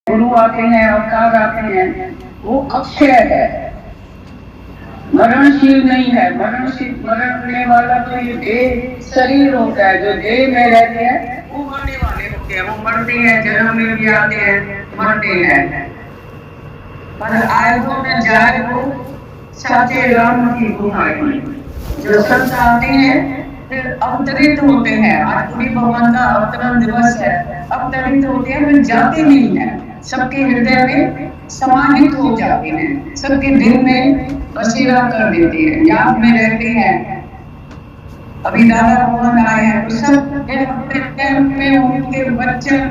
गुरु आते हैं, अवतार आते हैं, वो अक्षय है, मरणशील नहीं है। मरने वाला तो ये देह शरीर होता है, जो देह में रहते हैं वो मरने वाले होते हैं, वो मरते हैं, जन्म में भी आते हैं, मरते हैं। पर आए वो न जाए वो साचे राम की गुहाई, जो संत आते हैं फिर अवतरित होते हैं। आज पूरी भगवान का अवतरण दिवस है, अवतरित होते हैं फिर जाते नहीं है, सबके हृदय में समाहित हो जाते हैं, सबके दिल में बसेरा कर देते हैं, याद में रहते हैं। अभी दादा भगवान आए हैं तो सब में उनके वचन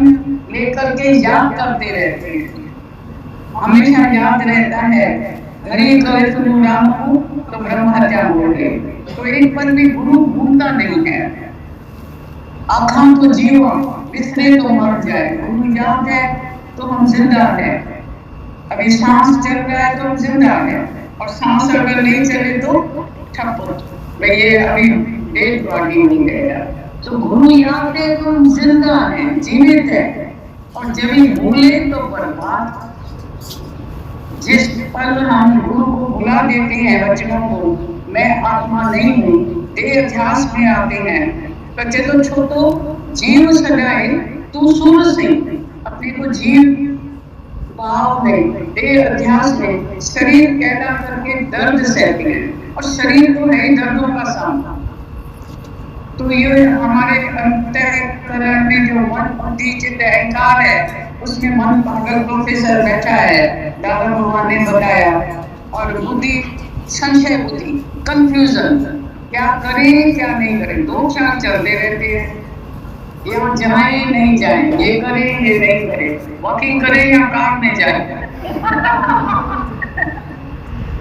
लेकर के याद करते रहते हैं, हमेशा याद रहता है। गरीब गए तुम राम को तो ब्रह्म हत्या हो गए, तो एक पर भी गुरु भूलता नहीं है। आँखों तो जीवा बिसरे तो मर जाए, गुरु याद है तो हम जिंदा है। अभी सांस चल रहा है तो हम जिंदा है, और सांस अगर नहीं चले तो ठप, ये अभी डेड बॉडी हो गया। तो गुरु याद है तो हम जिंदा है, जीवित है, और जब ही भूले तो बर्बाद। जिस पल हम गुरु को भुला देते हैं, वचनों को, मैं आत्मा नहीं हूँ, देह अध्यास में आते हैं। बच्चे तो छोटो जीव सजाए तू सुर से, अपने को जीव भाव में, देह अध्यास में, शरीर कहला करके दर्द सहते हैं, और शरीर तो है दर्दों का सामना। तो ये हमारे अंतःकरण में जो मन बुद्धि चित्त अहंकार है, उसमें मन पागल प्रोफेसर बैठा है, दादा भगवान ने बताया, और बुद्धि संशय बुद्धि, कंफ्यूजन, क्या करें क्या नहीं करें, दो चार चलते रहते हैं, यहाँ जाए नहीं जाए, ये करें ये नहीं करें, वॉकिंग करें या कार में जाए,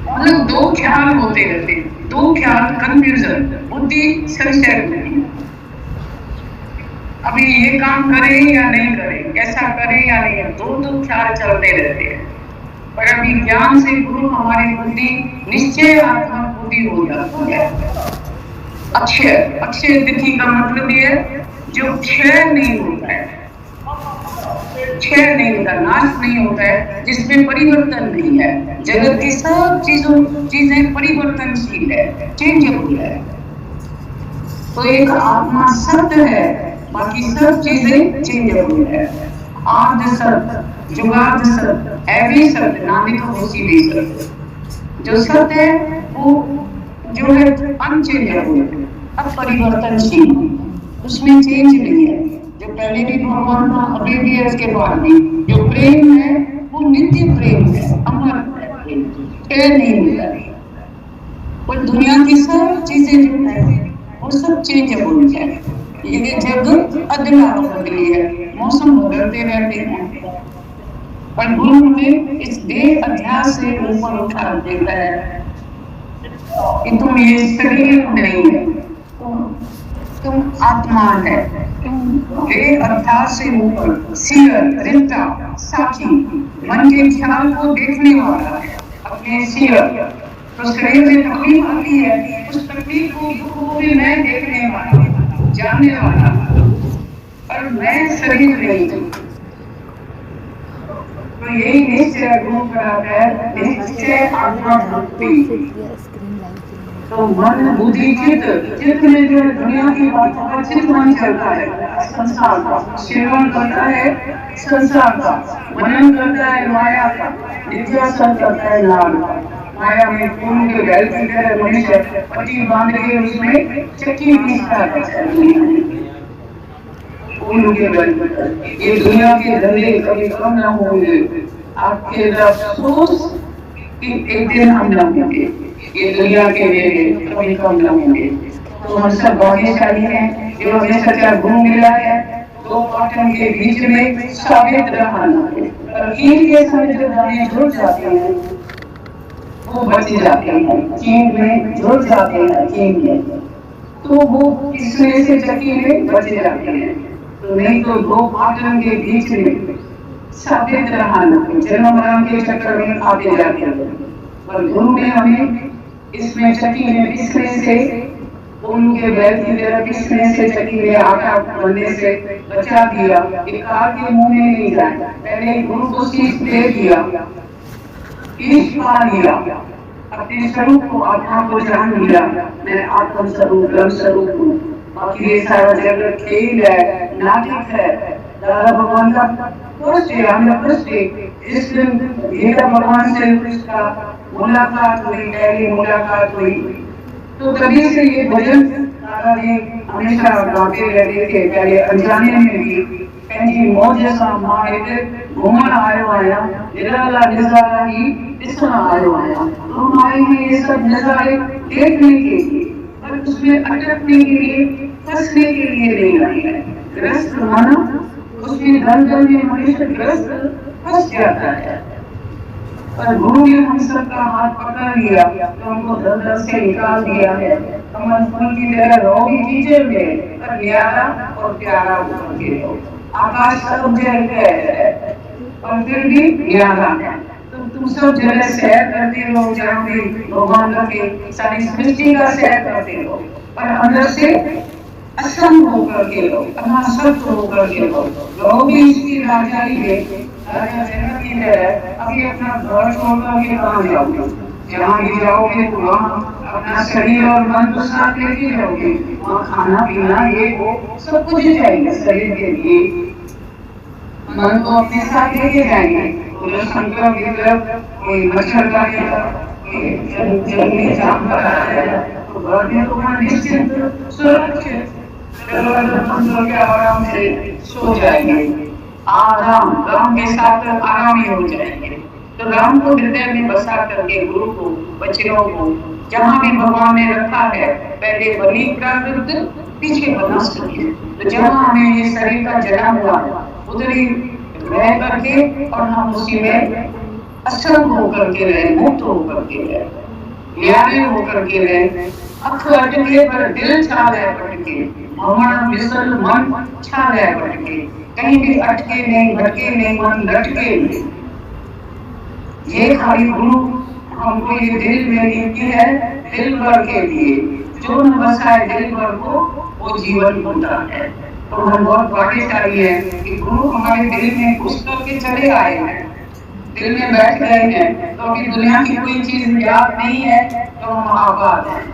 मतलब दो ख्याल होते रहते, दो ख्याल, कंफ्यूजन, बुद्धि संशय बुद्धि। अभी ये काम करें या नहीं करें, ऐसा करें या नहीं, दो ख्याल चलते रहते हैं। पर अभी ज्ञान से गुरु हमारी बुद्धि निश्चय आत्मा बुद्धि हो जाती है। अक्षय, अक्षय तिथि का मतलब ये है जो क्षय नहीं होता है, क्षय नहीं होता, नाश नहीं होता है, जिसमें परिवर्तन नहीं है। जगत की सब चीजें परिवर्तनशील है, चेंजेबल है। तो एक आत्मा सत्य है, बाकी सब चीजें चेंजेबल है। आद्य सत्य, जुगाद सत्य, हैवी सत्य, नानक होसी भी सत्य। जो सत्य है वो जो है अनचेंजेबल, अपरिवर्तनशील, उसमें चेंज नहीं है। जो पहले भी भगवान था, अभी भी है, इसके बाद भी। जो प्रेम है वो नित्य प्रेम है, अमर है, क्षय नहीं होता है। और दुनिया की सब चीजें जो है वो सब चेंजेबल है। ये जग अदला बदली है, मौसम बदलते रहते हैं, पर गुरु हमें इस देह अध्यास से ऊपर उठा देता है कि तुम ये शरीर नहीं है, तुम आत्मा है, तुम देह अध्यास से ऊपर, सियर, रिश्ता, साक्षी, मन के ख्याल को देखने वाला है, अपने सियर। तो शरीर में तकलीफ आती है, उस तकलीफ को, दुख को भी मैं देखने वाला, जानने वाला, और मैं शरीर नहीं हूँ। तो यही निश्चय गुरु कराता है, निश्चय आत्मा भक्ति। तो मन बुद्धि चित्त में जो दुनिया की बातों का चित्त मन चलता है, संसार का सेवन करता है, संसार का मनन करता है, माया का नित्यासन करता है, लाभ का। माया में फूल के बैल की तरह मनुष्य पति बांध के उसमें चक्की पीसता है, फूल के बैल। ये दुनिया के धंधे कभी कम न होंगे, आपके अफसोस कि एक दिन हम न होंगे, ये दुनिया के मेले कभी कम न होंगे। तो हम सब भाग्यशाली हैं जो हमें सच्चा गुरु मिला है। दो पाटन के बीच में साबित रहना है, चीन के समय जो दाने जुड़ जाते हैं वो बच जाते हैं, चीन में जुड़ जाते हैं, चीन में तो वो इसमें से चक्की में बच जाते हैं। तो नहीं तो दो पाटन के बीच में साबित रहना, जन्म मरण के चक्कर में आते जाते हैं। पर गुरु ने हमें इसमें चक्की में पिसने से, उनके बैल की तरह पिसने से, चक्की में आटा बनने से बचा दिया, एक काल के मुंह में नहीं जाए। पहले गुरु को शीश दे दिया, ईश पा लिया, अपने स्वरूप को आत्मा को जान लिया, मैं आत्म स्वरूप ब्रह्म स्वरूप हूँ। बाकी ये सारा जगत खेल है, नाटक है। दादा भगवान का फर्स्ट डे, हमने फर्स्ट डे इस दिन गीता भगवान से उसका मुलाकात हुई, पहली मुलाकात हुई। तो तभी से ये भजन दादाजी हमेशा गाते रहते थे, पहले अनजाने में भी। पंहिंजी मौज सां मां हिते घुमण आयो आहियां, निराला नज़ारा ही ॾिसण आयो आहियां। तो मां ये सब नज़ारे देखने के लिए, पर उसमें अटकने के लिए, फंसने के लिए नहीं आई है। ग्रस्त माना उसमें दलदल में हमेशा ग्रस्त फंस जाता है। पर गुरु ने हम सबका हाथ पकड़ लिया, तो हमको दलदल से निकाल दिया है। कमल फूल की तरह रहोगी कीचड़ में, पर न्यारा और प्यारा होकर के रहो। आकाश सब जगह है, और फिर भी न्यारा है। तो तुम सब जगह सैर करते रहो, जहाँ भी भगवान के सारी सृष्टि का सैर करते रहो, पर अंदर से असंग होकर के रहो, अनासक्त होकर के रहो। रहोगी इसकी राजाई में, राजा जनक की तरह। अभी अपना घर छोड़कर के कहाँ जाओगे? जहाँ भी जाओगे तो वहाँ अपना शरीर और मन को साथ लेके जाओगे। वहाँ खाना पीना ये वो सब कुछ चाहिए शरीर के लिए, मन को अपने साथ लेके जाएंगे। तो संकल्प की तरफ कोई मच्छर का जंगली जानवर आया तो घर में तो वहाँ निश्चिंत सुरक्षित आराम से सो जाएंगे। आराम, राम के साथ आराम ही हो जाएंगे। तो राम को हृदय में बसा करके गुरु को, बच्चों को जहाँ भी भगवान ने रखा है, पहले बलि प्राकृत, पीछे वनस्पति। तो जहाँ हमें ये शरीर का जन्म हुआ उधर ही रह करके और हम उसी में असंग होकर के रहे, मुक्त होकर के रहे, न्यारे होकर के रहे। अख अटके पर दिल छा गए भटके, मन विसल मन छा गए भटके। कहीं भी अटके नहीं, भटके नहीं, मन लटके नहीं। ये खाली गुरु हमको ये दिल में नीति है, दिल भर के लिए। जो न बसाए दिल भर को वो जीवन होता है। तो हम बहुत भाग्यशाली है कि गुरु हमारे दिल में घुस करके चले आए हैं, दिल में बैठ गए हैं। तो अभी दुनिया की कोई चीज याद नहीं है तो हम आबाद हैं,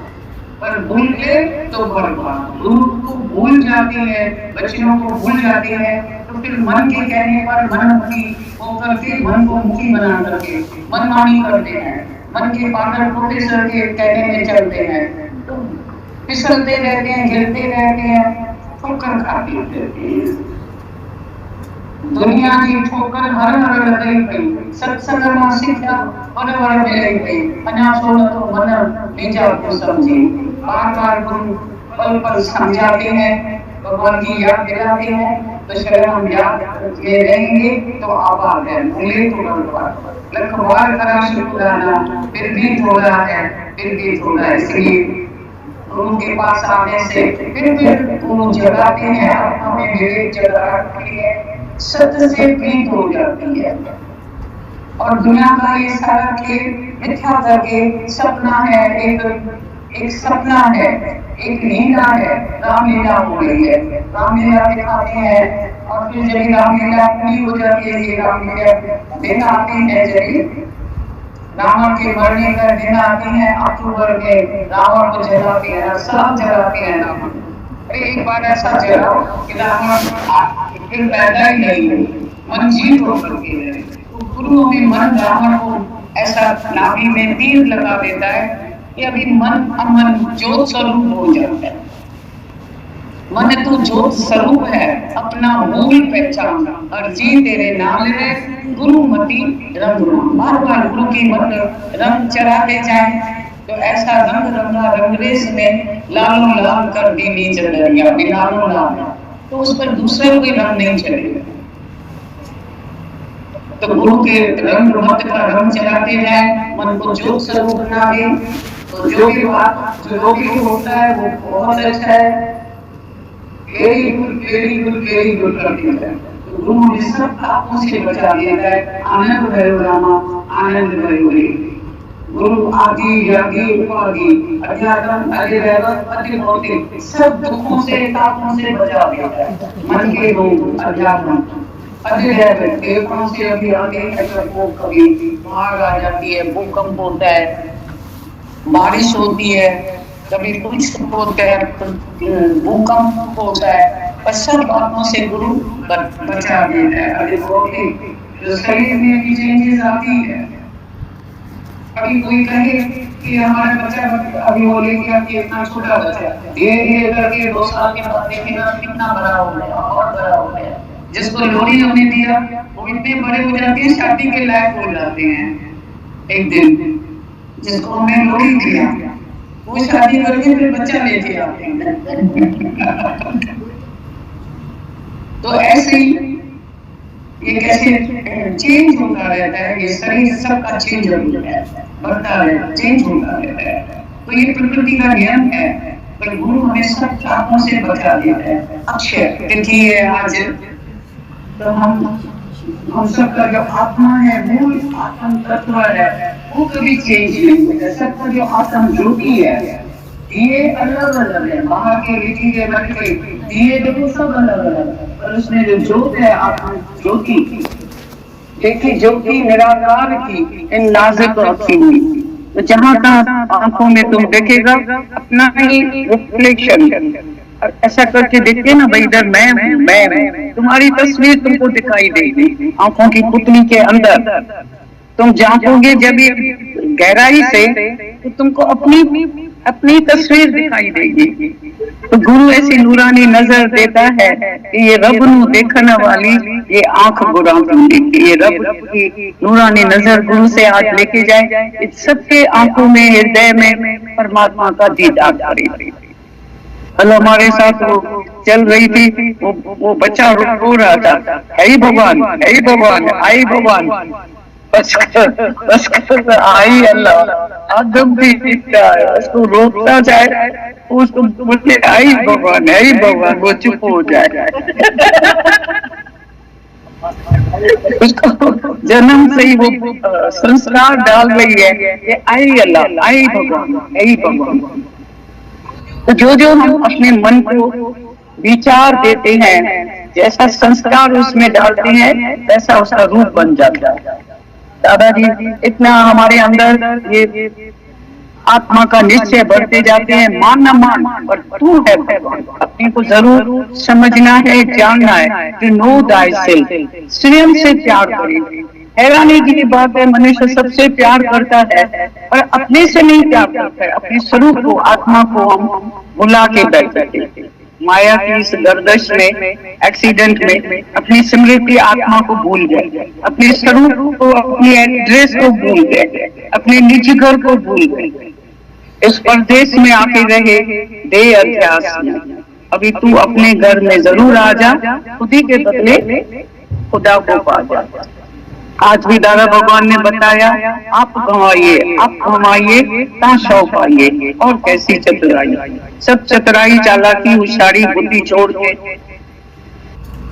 पर भूल गए तो बर्बाद। गुरु को भूल जाती है, बच्चों को भूल जाती है, तो फिर मन के कहने पर मनमुखी होकर के मन को मुखी बना करके मनमानी करते हैं, मन के पागल प्रोफेसर के कहने में चलते हैं, तो फिसलते रहते हैं, गिरते रहते हैं, ठोकर खाते रहते हैं। दुनिया की ठोकर हर हर लगी गई, सत्संग में शिक्षा और वर मिले गई। अना सोना तो मन निजा को समझे। बार बार गुरु पल पल समझाते हैं, भगवान की याद दिलाते हैं। तो शरण हम याद में रहेंगे तो आबाद है, भूले तो बर्बाद। लख बार करा शुक्राना, फिर भी थोड़ा है, फिर भी थोड़ा है। इसलिए गुरु के पास आने से फिर गुरु जगाते हैं, हमें विवेक जगाती है, सत्य से प्रीत हो जाती है। और दुनिया का ये सारा खेल मिथ्या करके सपना है, एक सपना है, एक लीला है। रामलीला हो रही है, रामलीला दिखाते हैं, और फिर जब रामलीला पूरी हो जाती है, ये रामलीला दिन आते हैं, जब रावण के मरने का दिन आते हैं, अक्टूबर में रावण को जलाते हैं, सब जलाते हैं रावण। अरे एक बार ऐसा जलाओ कि रावण फिर पैदा ही नहीं हो, मन जीत होकर के रहे। तो गुरु में मन रावण को ऐसा नाभि में तीर लगा देता है कि अभी मन अमन ज्योत स्वरूप हो जाता है। मन तो ज्योत स्वरूप है, अपना मूल पहचान, और जी तेरे नाम ले गुरु मति रंग। बार बार गुरु की मत रंग चढ़ाते जाए तो ऐसा रंग रंगा रंगरेज में लालो लाल कर दी नीच दरिया में लालो लाल, तो उस पर दूसरा कोई रंग नहीं चलेगा। तो गुरु के रंग मत का रंग चढ़ाते जाए, मन को ज्योत स्वरूप बना दे, तो जो भी बात जो भी होता है वो बहुत अच्छा है। वेरी गुड करती है। तो गुरु ने सब पापों से बचा दिया है। आनंद भयो रामा, आनंद भयो रे। गुरु आदि योगी उपाधि अध्यात्म अधिदैवत अति भौतिक सब दुखों से तापों से बचा देता है। मन के रोग अध्यात्म अधिदैवत देवताओं से अभी आगे अगर वो कभी आग आ जाती है, भूकंप होता है, बारिश होती है, कभी कुछ होता है, भूकंप होता है, पर सब बातों से गुरु बचा देता है। अधिभौतिक जो शरीर में भी चेंजेस आती है। अभी कोई कहे कि हमारा बच्चा अभी वो लेके आके इतना छोटा बच्चा धीरे करके 2 साल के बाद देखेगा कितना बड़ा हो गया और बड़ा हो गया। जिसको लोरी हमने दिया वो इतने बड़े हो जाते हैं, शादी के लायक हो जाते हैं एक दिन। जिसको हमने लोरी दिया वो शादी करके फिर बच्चा लेके आते हैं। तो ऐसे ही ये कैसे चेंज होता रहता है, ये शरीर सबका चेंज होता रहता है, बढ़ता रहता है, चेंज होता रहता है। तो ये प्रकृति का नियम है, पर गुरु हमें सब तापों से बचा देता है। अक्षय तिथि है आज, तो हम सबका जो आत्मा है, मूल आत्म तत्व है, वो कभी चेंज नहीं होता। सबका जो आत्म ज्योति है, ये अलग अलग है, बाहर के रीति के मन के दिए देखो सब अलग अलग, पर उसमें जो ज्योत है आत्मा ज्योति, देखी ज्योति निराकार की इन नाजुक रखी हुई। तो जहां तक आंखों में तुम देखेगा अपना ही रिफ्लेक्शन, ऐसा करके देखिए ना भाई, इधर मैं तुम्हारी तस्वीर तुमको दिखाई देगी आंखों की पुतली के अंदर। तुम झांकोगे जब ये गहराई से तो तुमको अपनी तस्वीर दिखाई देगी। तो गुरु ऐसी नूरानी नजर देता है कि ये रब नू देखने वाली ये आंख बुरा देखी, ये रब की नूरानी नजर गुरु से आज लेके जाए, सबके आंखों में हृदय में परमात्मा का दीदार करे। कल हमारे साथ वो चल रही थी, वो बच्चा रो रहा था, हे भगवान, हे भगवान, आई भगवान, बस आई अल्लाह आदम भी दिखता है, उसको रोकता जाए, उसको बोलते आई भगवान, आई भगवान, वो चुप हो जाए। उसको जन्म से ही वो संस्कार डाल रही है कि आई अल्लाह, आई भगवान, आई भगवान। तो जो जो हम अपने मन को विचार देते हैं, जैसा संस्कार उसमें डालते हैं, वैसा उसका रूप बन जाता है। दादाजी इतना हमारे अंदर ये आत्मा का निश्चय बढ़ते जाते हैं, मान न मान पर तू है भगवान, अपने को जरूर समझना है, जानना है। टू नो दाई सेल्फ, स्वयं से प्यार करें। हैरानी की बात है, मनुष्य सबसे प्यार करता है पर अपने से नहीं प्यार करता है, अपने स्वरूप को, आत्मा को हम भुला के बैठते हैं। माया की इस गर्दश में, एक्सीडेंट में अपनी स्मृति आत्मा को भूल गए, अपने स्वरूप को, अपनी एड्रेस को भूल गए, अपने निज घर को भूल गए, इस परदेश में आके रहे दे अध्यास में। अभी तू अपने घर में जरूर आ जा, खुद ही के बदले खुदा को पा जा। आज भी दादा भगवान ने बताया, आप कमाइए ताशौ पाइए, और कैसी चतुराई, सब चतुराई चालाकी होशियारी बुद्धि छोड़ के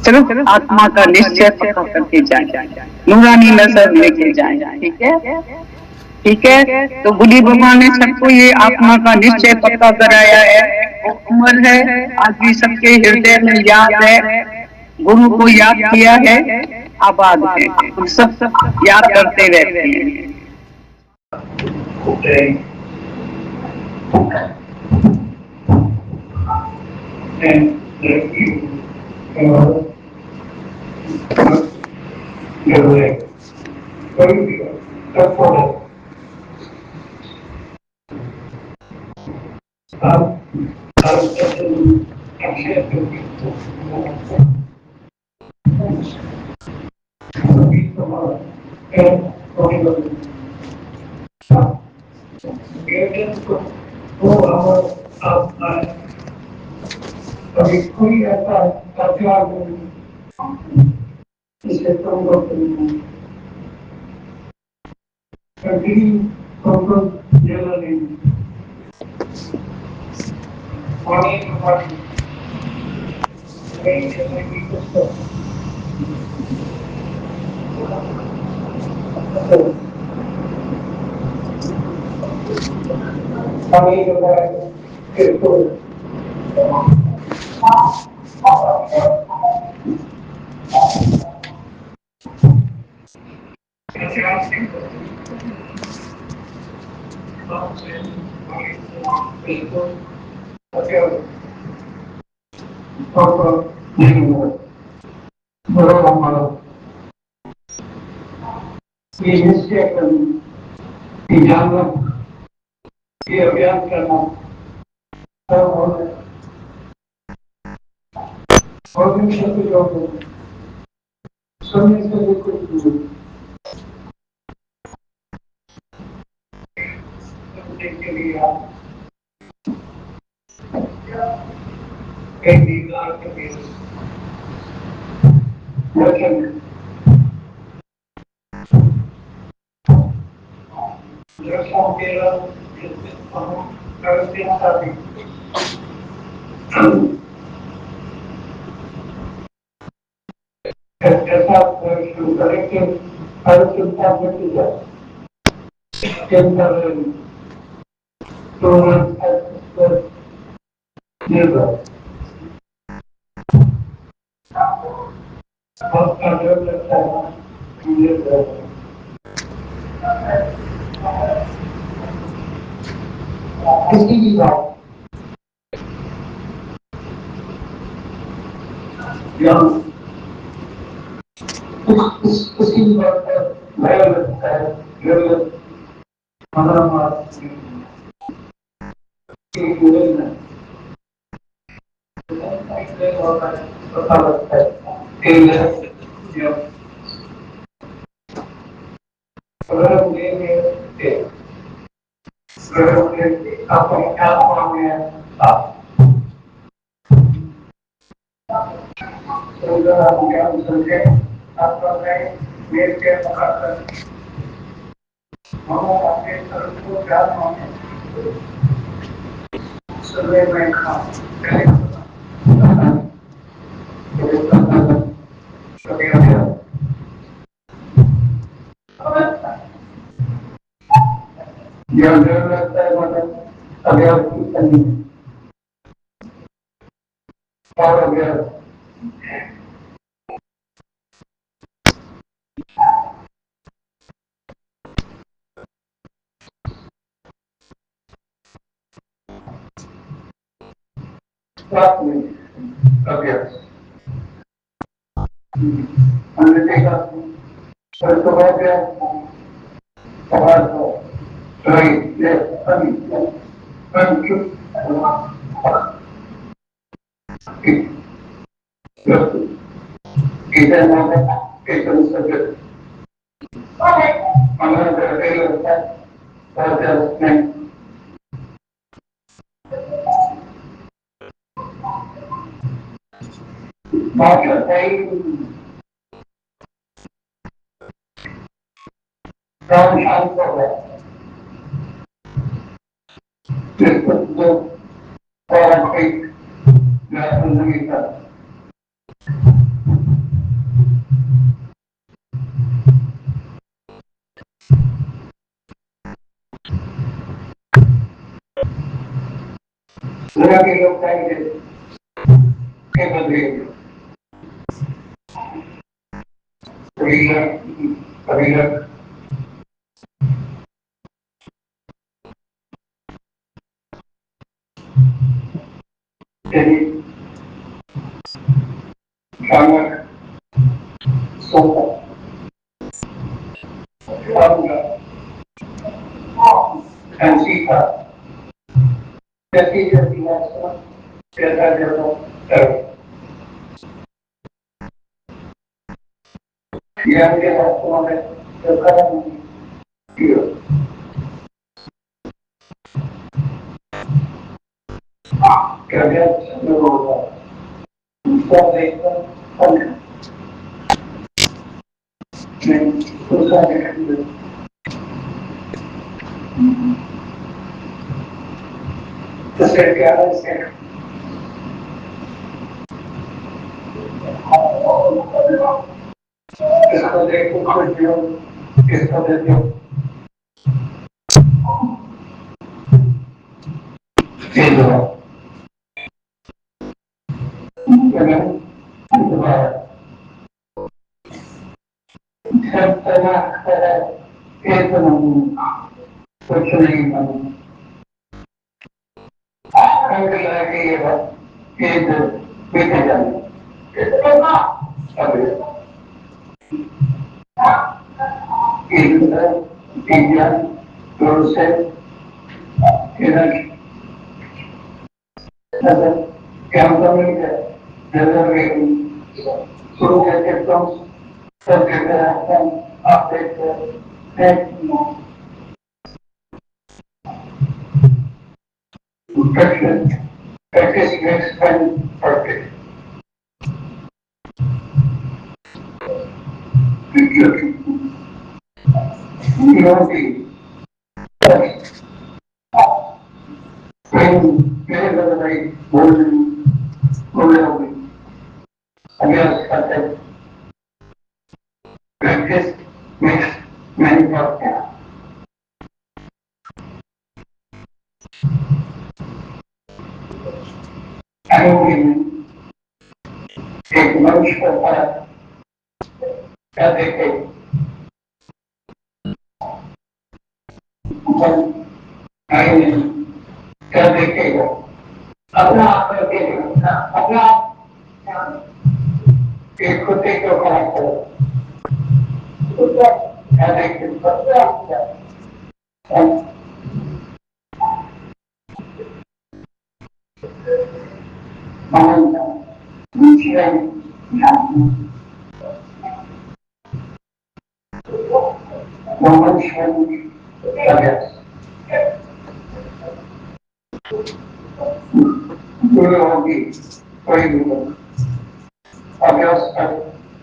सिर्फ आत्मा का निश्चय पक्का करके जाए, नूरानी नजर लेके जाए। ठीक है, ठीक है। तो बुद्धि भगवान ने सबको ये आत्मा का निश्चय पक्का कराया है, वो उम्र है आज भी सबके हृदय में याद है, गुरु को याद किया है, आबाद है, हम सब याद करते रहते हैं। कोई ऐसा इसे हमें जो है इसको ये निश्चय करना कि जानना ये अभ्यास करना और भी शब्द जो सुनने से बिल्कुल के लिए आप एक दीवार के वचन दर्शन के करते साथी ऐसा शुरू करें कि हर चिंता मिट जाए चिंता तो निर्भर बहुत आदर लगता है निर्भर किसी भी बात या किसी भी बात पर भय लगता है जरूरत हमारा मार्ग पता लगता है अगर हम लेंगे अपने आत्मा में आप ज्ञान समझे आत्मा में मेरे के मुखातर हम अपने सर्व को ज्ञान माने सुबह में खा यह लगता है मतलब अभ्यास की करनी और अभ्यास प्राप्त नहीं अभ्यास हमने देखा तो अभ्यास right, yes, thank you. Kita nama kita saja. Mana ada yang pada maka saya kaum syarikat untuk orang baik dan menderita. Lagi yang saya kebeli, berilah, jadi sangat sopan, bangga, dan sifat. Jadi biasa biasa yang dia lakukan sekarang dia kerja seluruh pemerintah dan usaha itu kesehatan sehat. Esto de conclusión, esto de कुछ नहीं बना Practice makes man perfect. Unity. When whenever I go away, against contact, practice makes man perfect. I will take much for everything. I will everything. अपना आप करके अपना आप एक खुदे को खराब करो everything.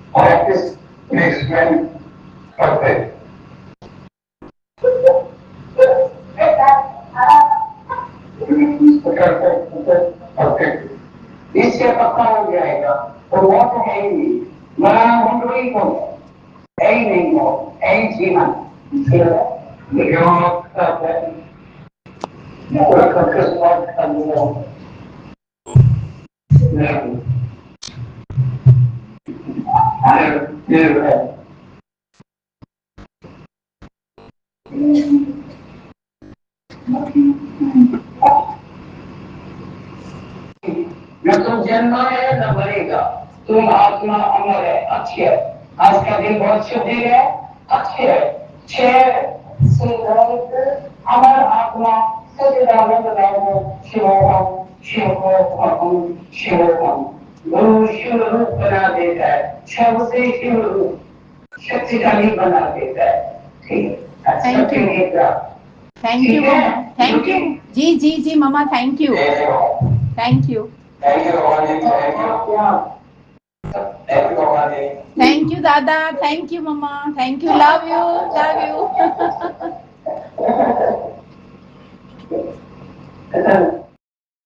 Practice makes man perfect. इससे पक्का हो जाएगा तो वो तो है ही नहीं मरा हम ही कौन है ही नहीं हो है ही जीवन योग करते पूरा करके स्वास्थ्य का नियम न तुम जन्मा है न मरेगा तुम आत्मा अमर है अच्छे है आज का दिन बहुत शुभ दिन है अच्छे है छह सिद्धांत अमर आत्मा सचिदानंद नाम शिवोहम शिवोहम शिवोहम गुरु शिव रूप बना देता है शव से शिव रूप शक्तिशाली बना देता है ठीक है थैंक यू मम्मा थैंक यू जी जी जी मम्मा thank you thank you thank you दादा थैंक यू मम्मा थैंक यू लव यू